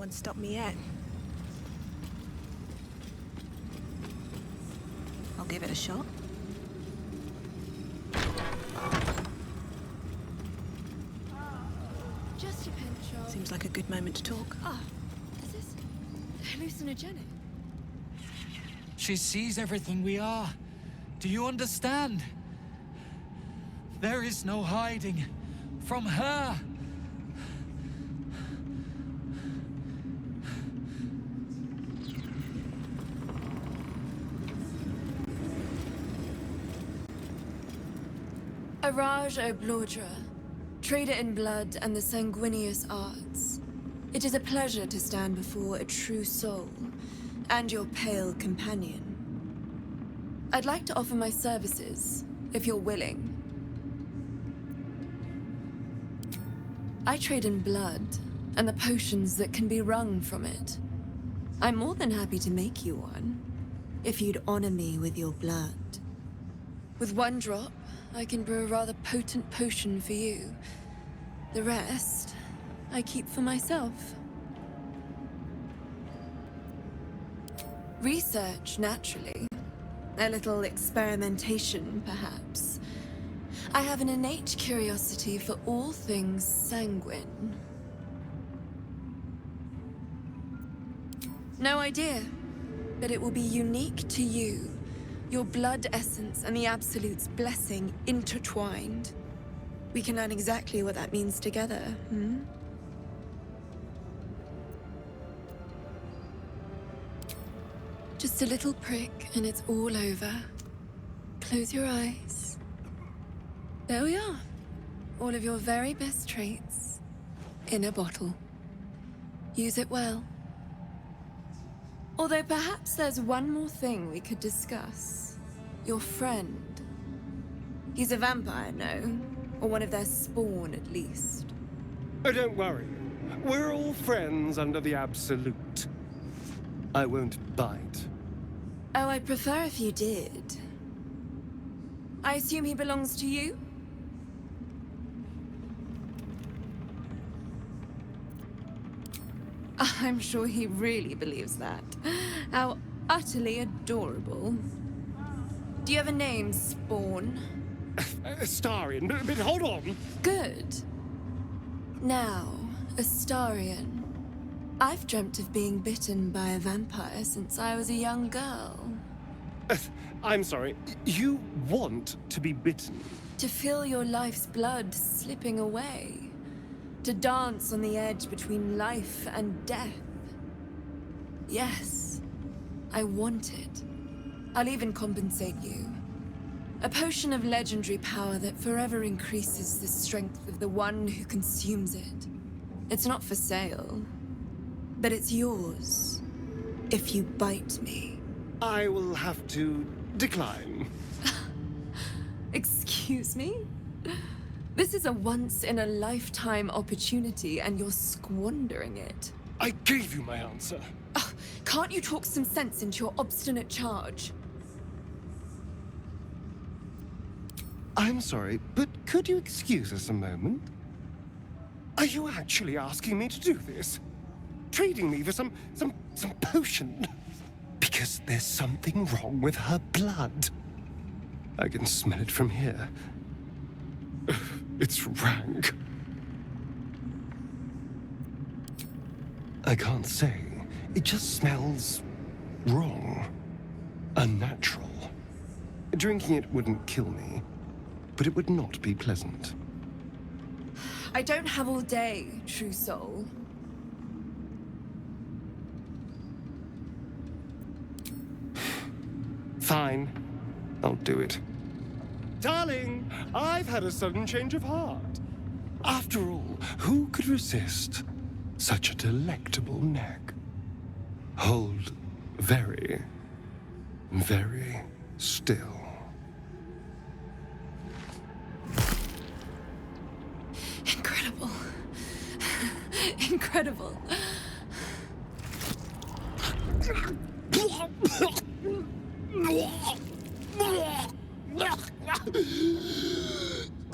one stopped me yet. I'll give it a shot. Just a pinch of... Seems like a good moment to talk. Ah, is this hallucinogenic? She sees everything we are. Do you understand? There is no hiding from her. Araj O'Blordra, trader in blood and the sanguineous arts. It is a pleasure to stand before a true soul, and your pale companion. I'd like to offer my services, if you're willing. I trade in blood, and the potions that can be wrung from it. I'm more than happy to make you one, if you'd honor me with your blood. With one drop, I can brew a rather potent potion for you. The rest, I keep for myself. Research, naturally. A little experimentation, perhaps. I have an innate curiosity for all things sanguine. No idea, but it will be unique to you. Your blood essence and the Absolute's blessing intertwined. We can learn exactly what that means together, Just a little prick and it's all over. Close your eyes. There we are. All of your very best traits in a bottle. Use it well. Although perhaps there's one more thing we could discuss. Your friend. He's a vampire, no? Or one of their spawn, at least. Oh, don't worry. We're all friends under the Absolute. I won't bite. Oh, I'd prefer if you did. I assume he belongs to you? I'm sure he really believes that. How utterly adorable. Do you have a name, Spawn? Astarion, but hold on. Good. Now, Astarion. I've dreamt of being bitten by a vampire since I was a young girl. I'm sorry. You want to be bitten? To feel your life's blood slipping away. To dance on the edge between life and death. Yes, I want it. I'll even compensate you. A potion of legendary power that forever increases the strength of the one who consumes it. It's not for sale, but it's yours if you bite me. I will have to decline. Excuse me? This is a once-in-a-lifetime opportunity, and you're squandering it. I gave you my answer. Can't you talk some sense into your obstinate charge? I'm sorry, but could you excuse us a moment? Are you actually asking me to do this? Trading me for some potion? Because there's something wrong with her blood. I can smell it from here. It's rank. I can't say. It just smells wrong. Unnatural. Drinking it wouldn't kill me, but it would not be pleasant. I don't have all day, true soul. Fine. I'll do it. Darling, I've had a sudden change of heart. After all, who could resist such a delectable neck? Hold very, very still. Incredible. Incredible.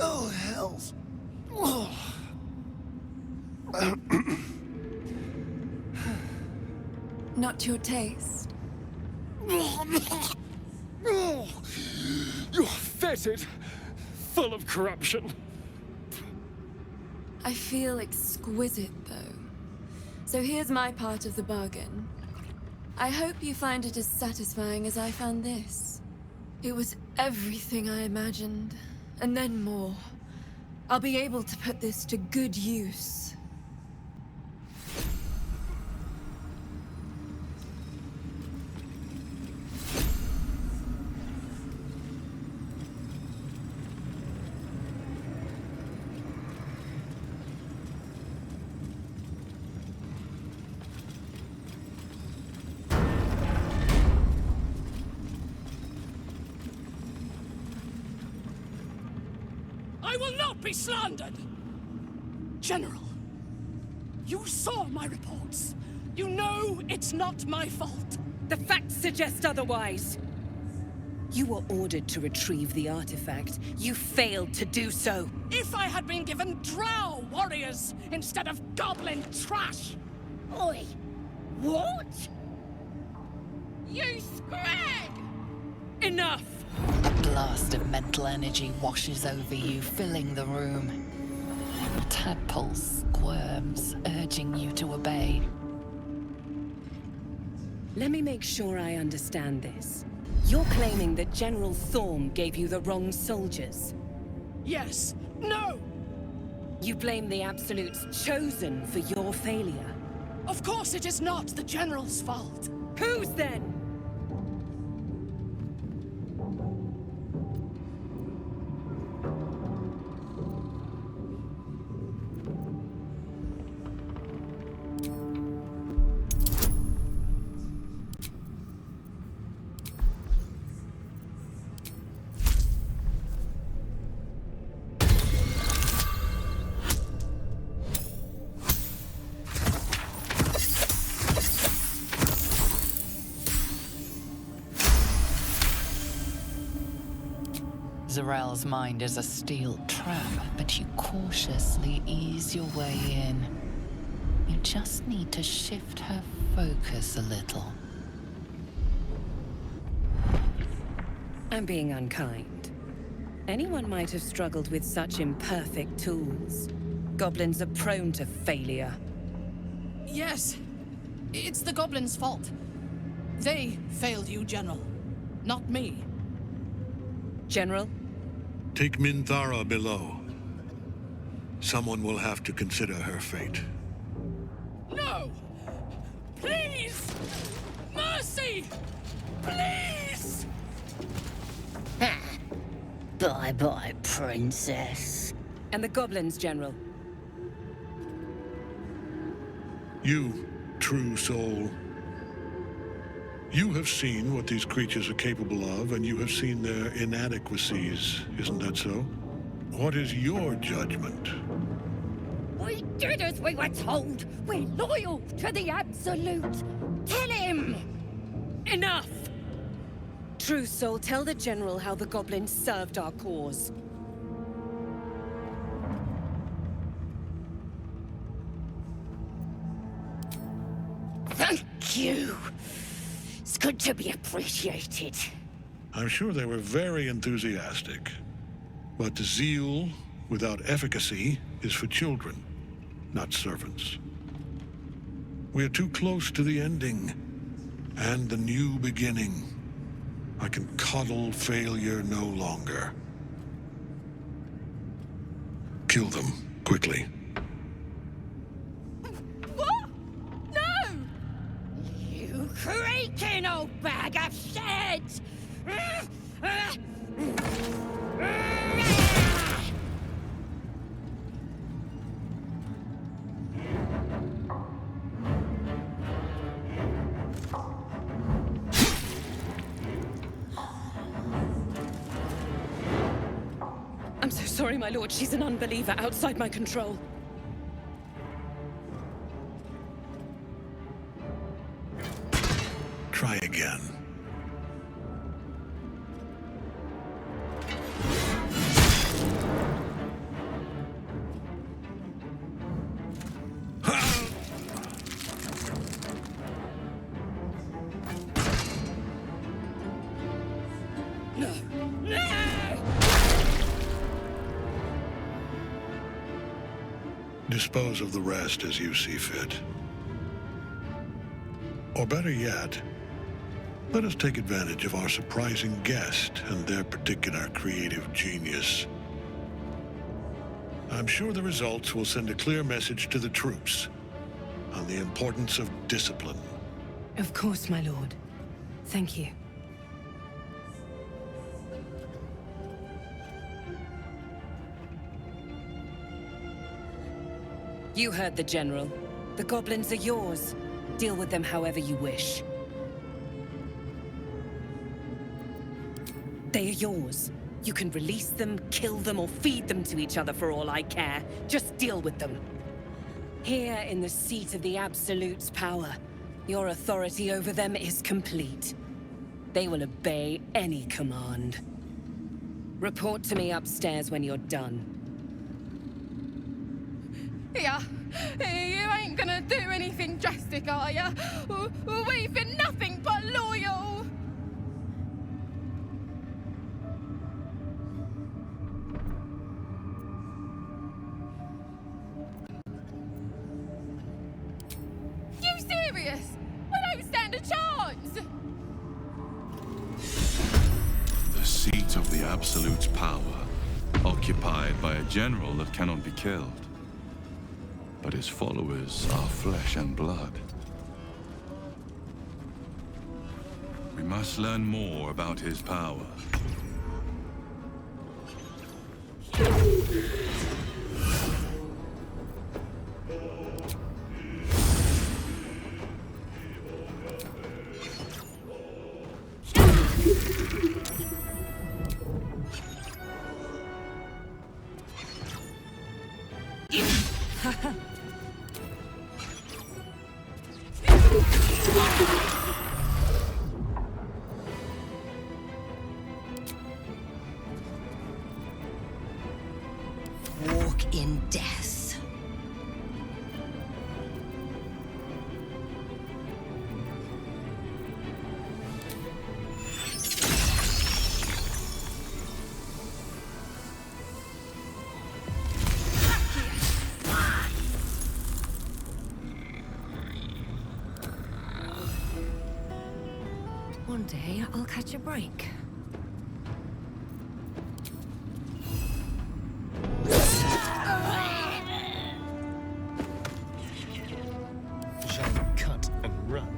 Oh, hells. Not your taste? You're fetid, full of corruption. I feel exquisite, though. So here's my part of the bargain. I hope you find it as satisfying as I found this. It was everything I imagined, and then more. I'll be able to put this to good use. I will not be slandered! General, you saw my reports. You know it's not my fault. The facts suggest otherwise. You were ordered to retrieve the artifact. You failed to do so. If I had been given drow warriors instead of goblin trash! Oi! What? You scrag! Enough! A blast of mental energy washes over you, filling the room. Tadpole squirms, urging you to obey. Let me make sure I understand this. You're claiming that General Thorm gave you the wrong soldiers. Yes. No! You blame the Absolute's Chosen for your failure. Of course it is not the General's fault. Whose then? Zarel's mind is a steel trap, but you cautiously ease your way in. You just need to shift her focus a little. I'm being unkind. Anyone might have struggled with such imperfect tools. Goblins are prone to failure. Yes. It's the goblins' fault. They failed you, General. Not me. General? Take Minthara below. Someone will have to consider her fate. No! Please! Mercy! Please! Bye-bye, princess. And the goblins, General. You, true soul. You have seen what these creatures are capable of, and you have seen their inadequacies, isn't that so? What is your judgment? We did as we were told. We're loyal to the Absolute. Tell him! Enough! True Soul, tell the General how the goblins served our cause. Thank you. It's good to be appreciated. I'm sure they were very enthusiastic. But zeal without efficacy is for children, not servants. We are too close to the ending, and the new beginning. I can coddle failure no longer. Kill them, quickly. What? No! You creaking old bag of shit! I'm so sorry, my lord. She's an unbeliever outside my control. Try again. Dispose of the rest as you see fit. Or better yet, let us take advantage of our surprising guest and their particular creative genius. I'm sure the results will send a clear message to the troops on the importance of discipline. Of course, my lord. Thank you. You heard the General. The goblins are yours. Deal with them however you wish. They are yours. You can release them, kill them, or feed them to each other for all I care. Just deal with them. Here in the seat of the Absolute's power, your authority over them is complete. They will obey any command. Report to me upstairs when you're done. Yeah, you ain't gonna do anything drastic, are ya? We've been nothing but loyal! You serious? We don't stand a chance! The seat of the Absolute's power, occupied by a general that cannot be killed. But his followers are flesh and blood. We must learn more about his power. Walk in death. One day, I'll catch a break. Shall we cut and run?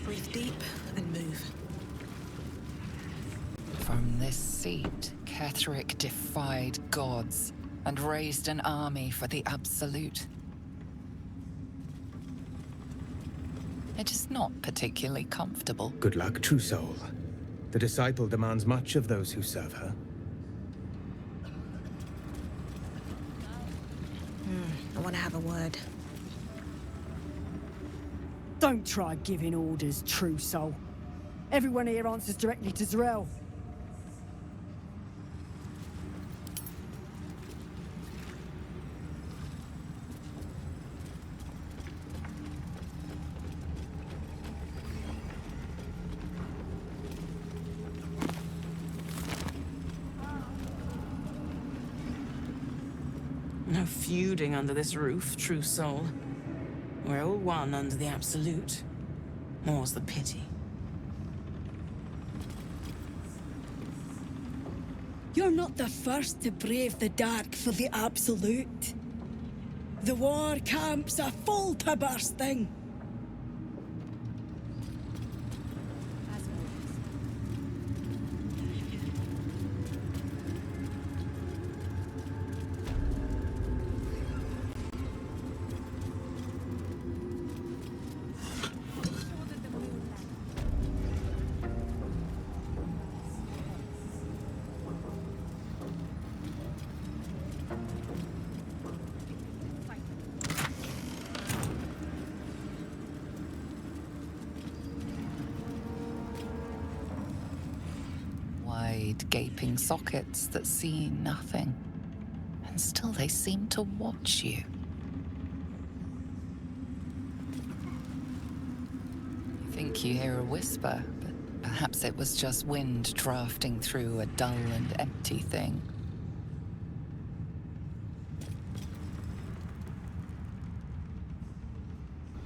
Breathe deep and move. From this seat, Ketheric defied gods and raised an army for the Absolute. It is not particularly comfortable. Good luck, true soul. The disciple demands much of those who serve her. I want to have a word. Don't try giving orders, true soul. Everyone here answers directly to Z'rell. No feuding under this roof, true soul. We're all one under the Absolute. More's the pity. You're not the first to brave the dark for the Absolute. The war camps are full to bursting. Gaping sockets that see nothing, and still they seem to watch you. You think you hear a whisper, but perhaps it was just wind drafting through a dull and empty thing.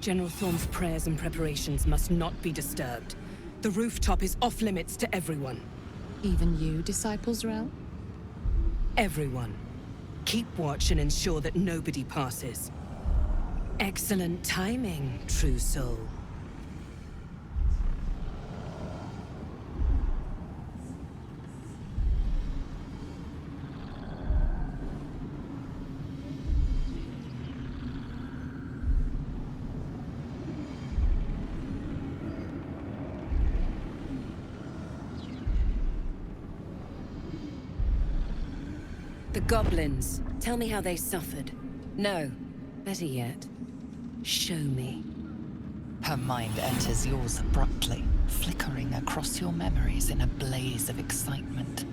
General Thorm's prayers and preparations must not be disturbed. The rooftop is off limits to everyone. Even you, Disciple Z'rell? Everyone. Keep watch and ensure that nobody passes. Excellent timing, true soul. The goblins. Tell me how they suffered. No. Better yet, show me. Her mind enters yours abruptly, flickering across your memories in a blaze of excitement.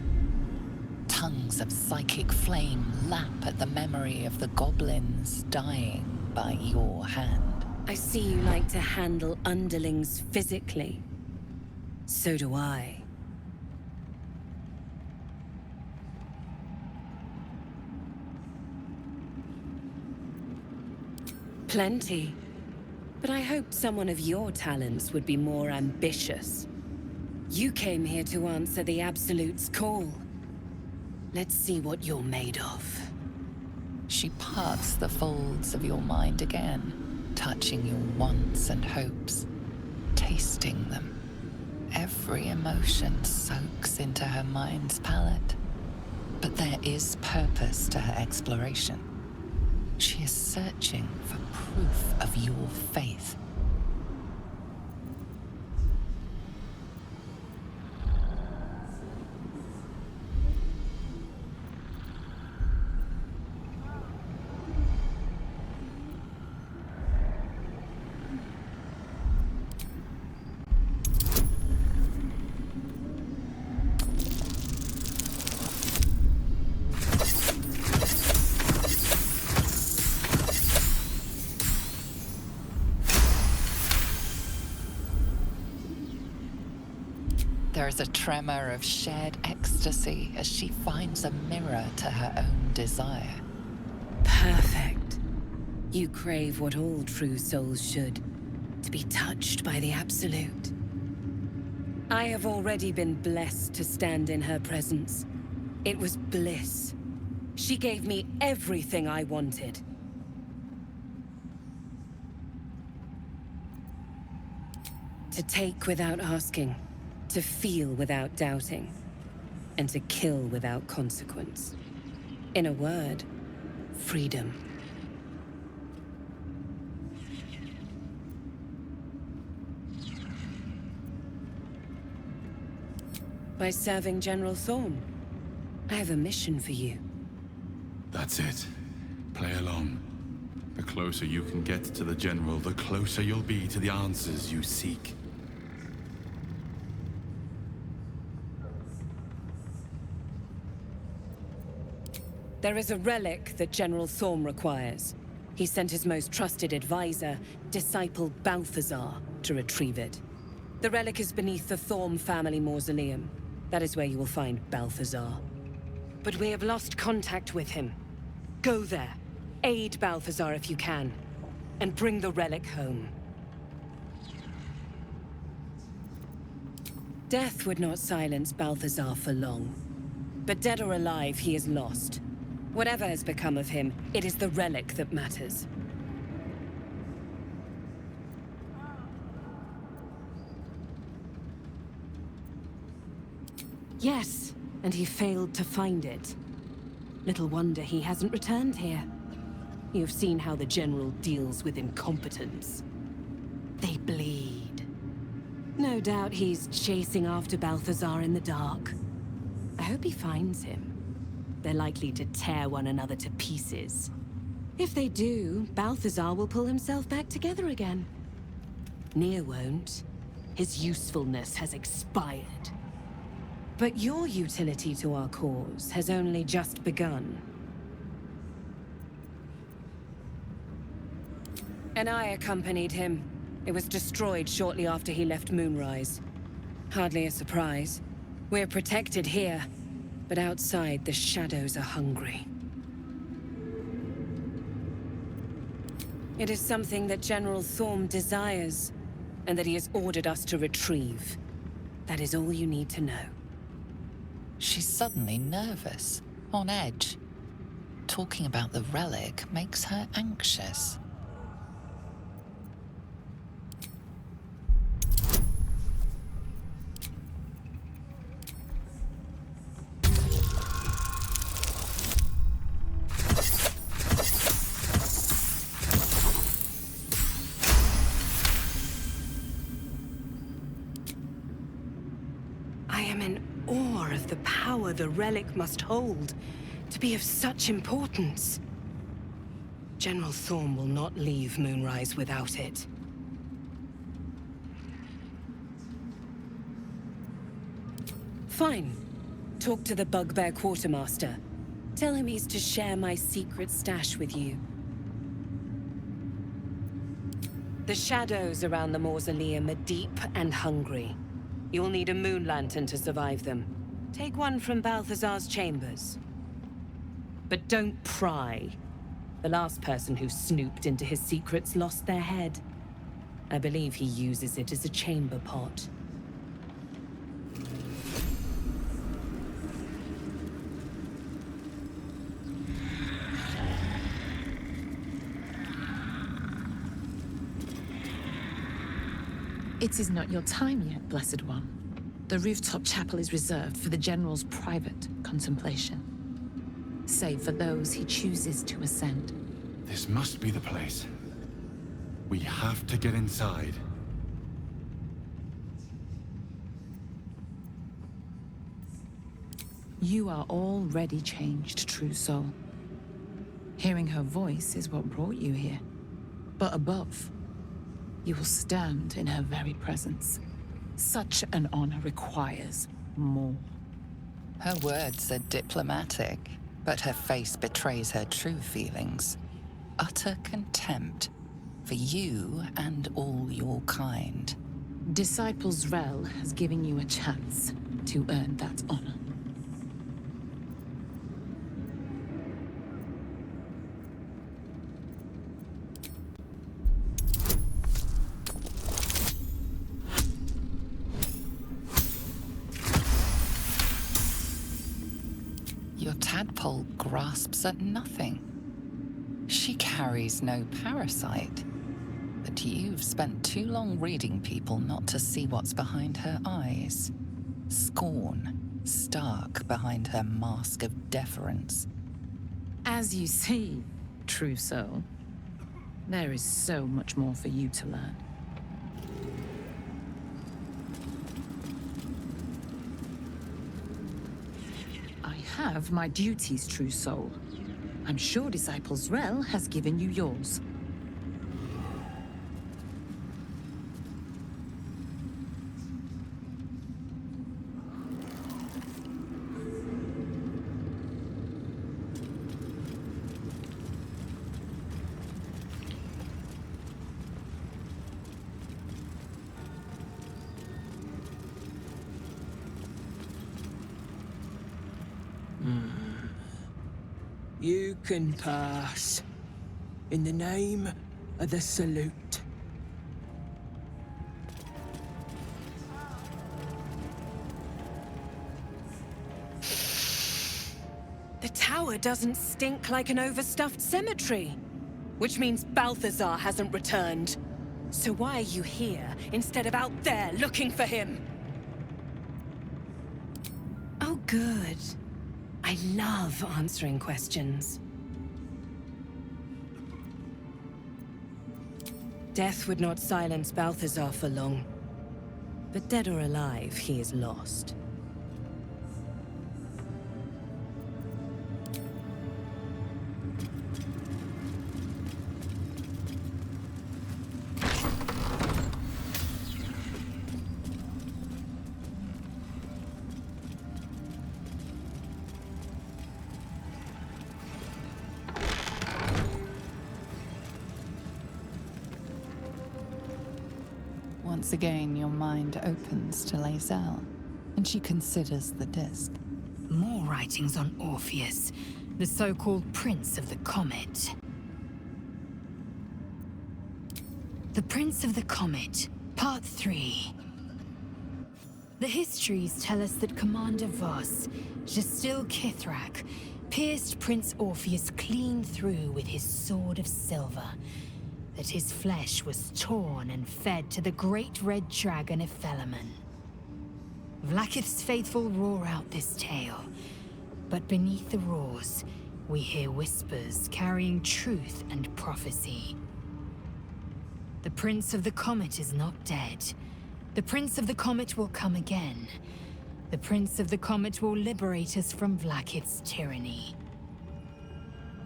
Tongues of psychic flame lap at the memory of the goblins dying by your hand. I see you like to handle underlings physically. So do I. Plenty. But I hoped someone of your talents would be more ambitious. You came here to answer the Absolute's call. Let's see what you're made of. She parts the folds of your mind again, touching your wants and hopes, tasting them. Every emotion soaks into her mind's palette. But there is purpose to her exploration. She is searching for proof of your faith. There is a tremor of shared ecstasy as she finds a mirror to her own desire. Perfect. You crave what all true souls should, to be touched by the Absolute. I have already been blessed to stand in her presence. It was bliss. She gave me everything I wanted. To take without asking. To feel without doubting, and to kill without consequence. In a word, freedom. By serving General Thorm. I have a mission for you. That's it. Play along. The closer you can get to the General, the closer you'll be to the answers you seek. There is a relic that General Thorm requires. He sent his most trusted advisor, disciple Balthazar, to retrieve it. The relic is beneath the Thorm family mausoleum. That is where you will find Balthazar. But we have lost contact with him. Go there, aid Balthazar if you can, and bring the relic home. Death would not silence Balthazar for long. But dead or alive, he is lost. Whatever has become of him, it is the relic that matters. Yes, and he failed to find it. Little wonder he hasn't returned here. You've seen how the General deals with incompetence. They bleed. No doubt he's chasing after Balthazar in the dark. I hope he finds him. They're likely to tear one another to pieces. If they do, Balthazar will pull himself back together again. Nier won't. His usefulness has expired. But your utility to our cause has only just begun. And I accompanied him. It was destroyed shortly after he left Moonrise. Hardly a surprise. We're protected here, but outside the shadows are hungry. It is something that General Thorm desires, and that he has ordered us to retrieve. That is all you need to know. She's suddenly nervous, on edge. Talking about the relic makes her anxious. I am in awe of the power the relic must hold to be of such importance. General Thorm will not leave Moonrise without it. Fine. Talk to the Bugbear Quartermaster. Tell him he's to share my secret stash with you. The shadows around the mausoleum are deep and hungry. You'll need a moon lantern to survive them. Take one from Balthazar's chambers. But don't pry. The last person who snooped into his secrets lost their head. I believe he uses it as a chamber pot. It is not your time yet, Blessed One. The rooftop chapel is reserved for the General's private contemplation, save for those he chooses to ascend. This must be the place. We have to get inside. You are already changed, true soul. Hearing her voice is what brought you here. But above, you will stand in her very presence. Such an honor requires more. Her words are diplomatic, but her face betrays her true feelings. Utter contempt for you and all your kind. Disciples Rel has given you a chance to earn that honor. Your tadpole grasps at nothing. She carries no parasite. But you've spent too long reading people not to see what's behind her eyes. Scorn, stark behind her mask of deference. As you see, true soul, there is so much more for you to learn. have my duties, true soul. I'm sure Disciple Zrel has given you yours. You can pass. In the name of the Salute. The tower doesn't stink like an overstuffed cemetery. Which means Balthazar hasn't returned. So why are you here instead of out there looking for him? Oh, good. I love answering questions. Death would not silence Balthazar for long. But dead or alive, he is lost. Once again, your mind opens to Lae'zel, and she considers the disc. More writings on Orpheus, the so-called Prince of the Comet. The Prince of the Comet, Part 3. The histories tell us that Commander Voss, Gestil Kithrak, pierced Prince Orpheus clean through with his sword of silver, that his flesh was torn and fed to the great red dragon Ephelemon. Vlaakith's faithful roar out this tale, but beneath the roars, we hear whispers carrying truth and prophecy. The Prince of the Comet is not dead. The Prince of the Comet will come again. The Prince of the Comet will liberate us from Vlaakith's tyranny.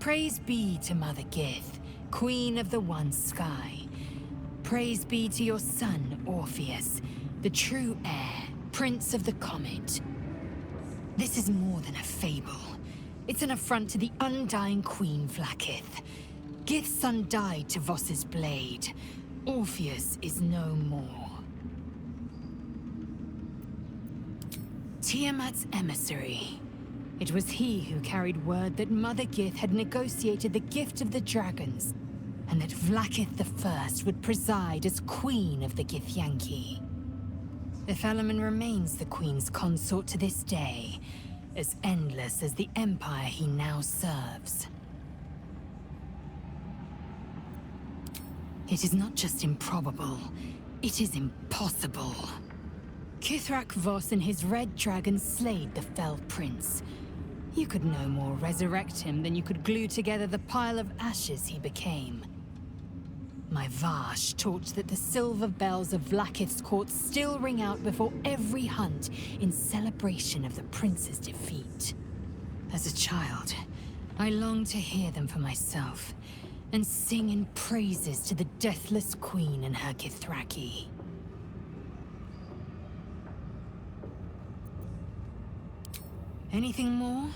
Praise be to Mother Gith, Queen of the One Sky. Praise be to your son, Orpheus, the true heir, Prince of the Comet. This is more than a fable. It's an affront to the undying Queen Vlaakith. Gith's son died to Voss's blade. Orpheus is no more. Tiamat's emissary. It was he who carried word that Mother Gith had negotiated the gift of the dragons, and that Vlaakith the First would preside as Queen of the Githyanki. Ephelemon remains the Queen's consort to this day, as endless as the empire he now serves. It is not just improbable, it is impossible. Kithrak Voss and his red dragon slayed the fell prince. You could no more resurrect him than you could glue together the pile of ashes he became. My Vash taught that the silver bells of Vlaakith's court still ring out before every hunt in celebration of the prince's defeat. As a child, I longed to hear them for myself, and sing in praises to the deathless queen and her Githraki. Anything more?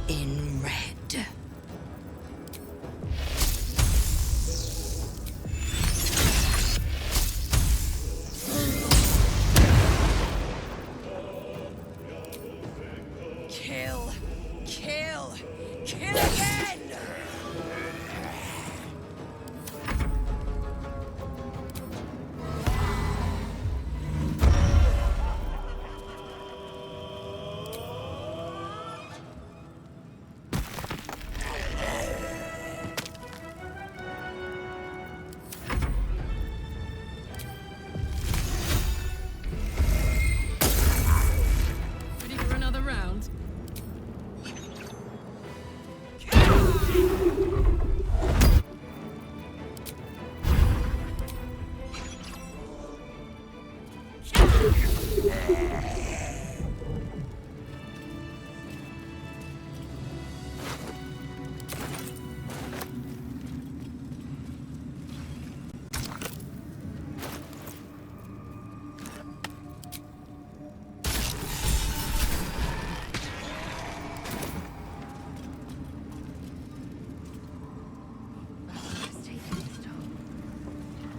in red. Kill! Kill! Kill again! Ready for another round?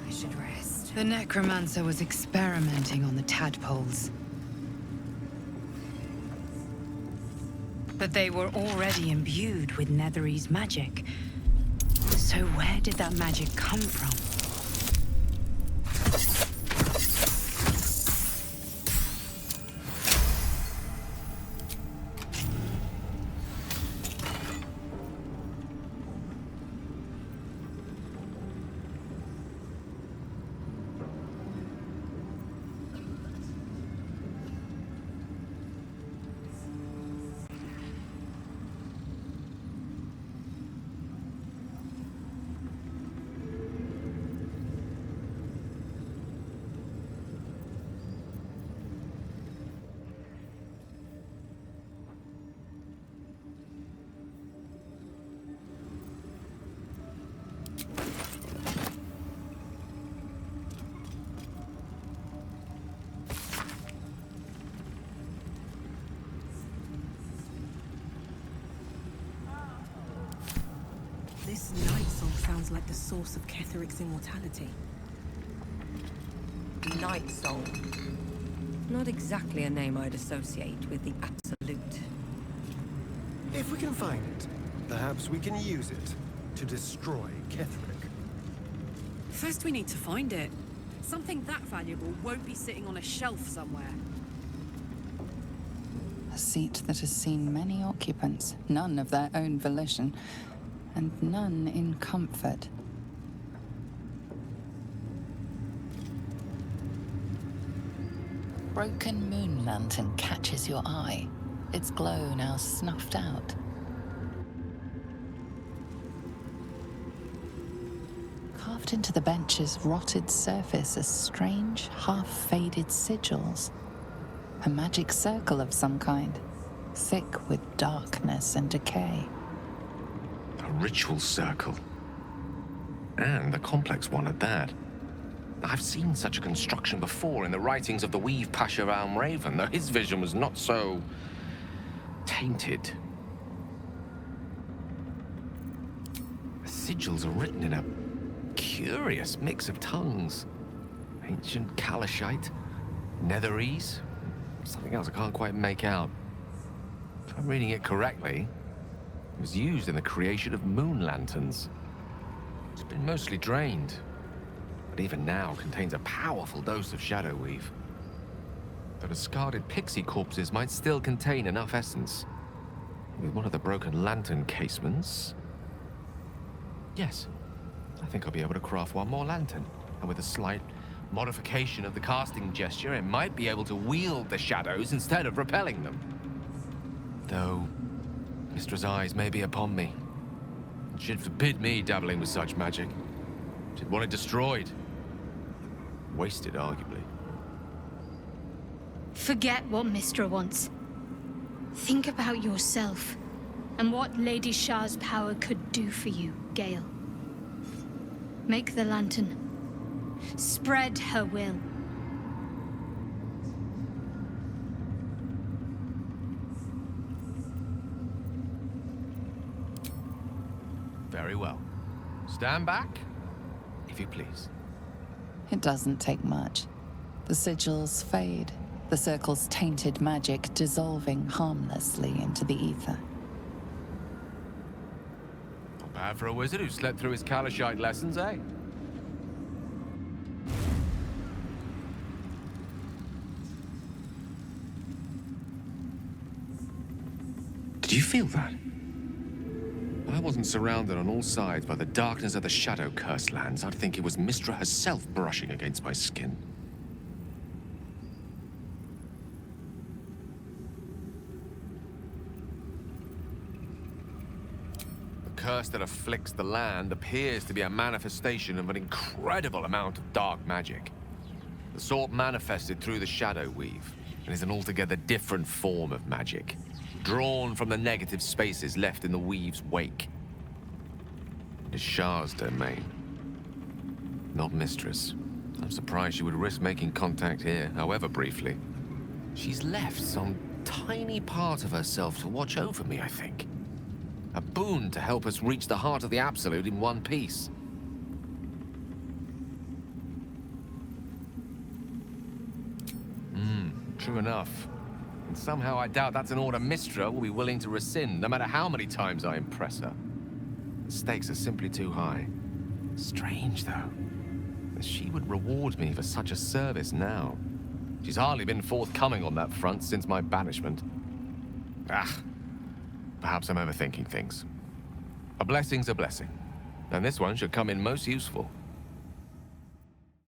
I should rest. The necromancer was experimenting on the tadpoles. But they were already imbued with Netherese magic. So where did that magic come from? This Lae'zel sounds like the source of Ketheric's immortality. Lae'zel. Not exactly a name I'd associate with the Absolute. If we can find it, perhaps we can use it to destroy Ketheric. First we need to find it. Something that valuable won't be sitting on a shelf somewhere. A seat that has seen many occupants, none of their own volition, and none in comfort. Broken moon lantern catches your eye, its glow now snuffed out. Carved into the bench's rotted surface are strange, half-faded sigils. A magic circle of some kind, thick with darkness and decay. A ritual circle. And a complex one at that. I've seen such a construction before in the writings of the Weave Pasha Raven, though his vision was not so tainted. The sigils are written in a curious mix of tongues. Ancient Kalashite, Netherese, something else I can't quite make out. If I'm reading it correctly, it was used in the creation of moon lanterns. It's been mostly drained, but even now contains a powerful dose of shadow weave. The discarded pixie corpses might still contain enough essence. With one of the broken lantern casements... Yes, I think I'll be able to craft one more lantern. And with a slight modification of the casting gesture, it might be able to wield the shadows instead of repelling them. Though, Mistress' eyes may be upon me. She'd forbid me dabbling with such magic. She'd want it destroyed. Wasted, arguably. Forget what Mistra wants. Think about yourself and what Lady Shah's power could do for you, Gale. Make the lantern. Spread her will. Very well. Stand back, if you please. It doesn't take much. The sigils fade, the circle's tainted magic dissolving harmlessly into the ether. Not bad for a wizard who slept through his Kalashite lessons, eh? Did you feel that? If I wasn't surrounded on all sides by the darkness of the Shadow-cursed lands, I'd think it was Mystra herself brushing against my skin. The curse that afflicts the land appears to be a manifestation of an incredible amount of dark magic. The sort manifested through the Shadow Weave, and is an altogether different form of magic, drawn from the negative spaces left in the Weave's wake. It is Shah's domain, not Mistress. I'm surprised she would risk making contact here, however briefly. She's left some tiny part of herself to watch over me, I think. A boon to help us reach the heart of the Absolute in one piece. True enough. And somehow I doubt that's an order Mystra will be willing to rescind, no matter how many times I impress her. The stakes are simply too high. Strange, though, that she would reward me for such a service now. She's hardly been forthcoming on that front since my banishment. Perhaps I'm overthinking things. A blessing's a blessing, and this one should come in most useful.